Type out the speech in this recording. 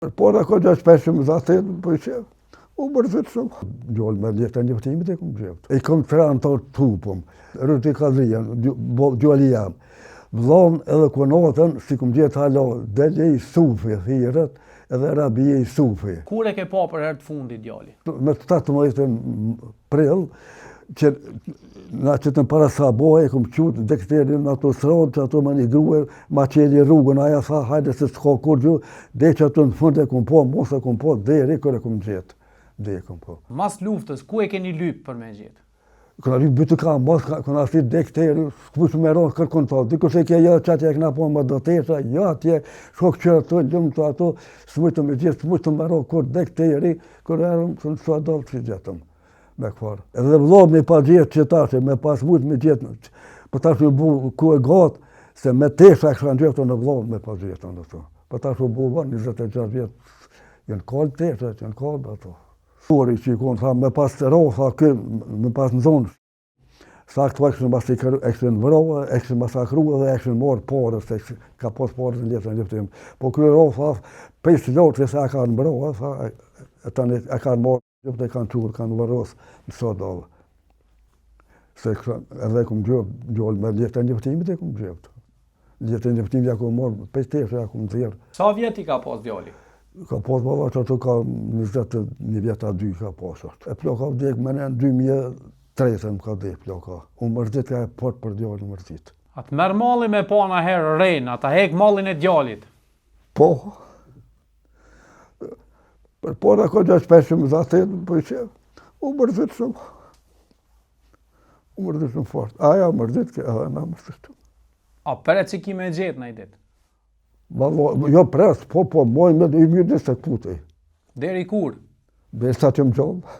Po da ko gjatë shpeshëm za thënë, po që u mërzit shumë. Gjollë me leta një pëtimit e këmë gjeptë. E këmë të ranë të tupëm, rëti kadrija, gjollë jam. Vlonë edhe konotën, si këmë gjetë halo, delje i sufi, thirët, edhe rabije i sufi. Kur e ke pa për herë të fundit djali? Me 18 prill, që na që të para sa bohe, këmë qutë dekterin në ato srodë, që ato më një grue, ma qeli rrugën, aja tha, hajde se s'ka kur gju, dhe që ato në fund e këmë po, mos e këmë po, deri kër e këmë gjetë. Dhe e këmë po. Mas luftës, ku e keni lypë për me gjetë? Këna lypë bytë kam, mos këna thit dekteri, s'kush me ronë kërkon të, dikur se kje ja qatë e këna po më do tesha, ja atje, shko këqërë të, lëmë të ato, s'mujtë me gjithë, s'mujtë me ronë kur dekteri, kër erëm, së në dalë që gjetëm. Me këfarë. Edhe vlodë me pa gjithë që tashe, me pas mujtë me gjithë, për tashe u bu ku e gatë, se me tesha e kësha në gjithë në vlodë me pa gjithë në të. Për tashe u bu 26 vjetë, jenë kallë tesha, jenë kallë ato. Suri që i konë, tha, me pas të rohë, tha, kë, me pas në zonë. Sa këto e këshën vërojë, e këshën masakruë dhe e këshën morë porës, ka posë porës në letën njëftim. Po kërë rohë, tha, 5 lotë se e ka në vërojë, tha, e ka në morë. Gjëpët e kanë qurë, kanë vërosë në sodovë. Se edhe këmë gjollë me letën njëftimit e këmë gjëpët. Letën njëftimit ja këmë morë, 5 teshe ja këmë zirë. Sa vjeti ka pas djali? Ka pas baba që ato ka 21 vjeta 2 ka pasë. E ploka vdek me në 2003 më ka dhe ploka. Unë mërzit ka e port për djallë mërzit. A të merë malli me pa në herë rejnë, a të hek mallin e djallit? Po. Po da ko gjatë shpeshëm za thënë, po që u mërzit shumë. U mërzit shumë fort. Aja mërzit, edhe na mërzit shumë. A pret që ki me gjetë në i ditë? Jo pres, po, mojnë me i mirë dhe se putej. Deri kur? Dhe sa që më gjollë.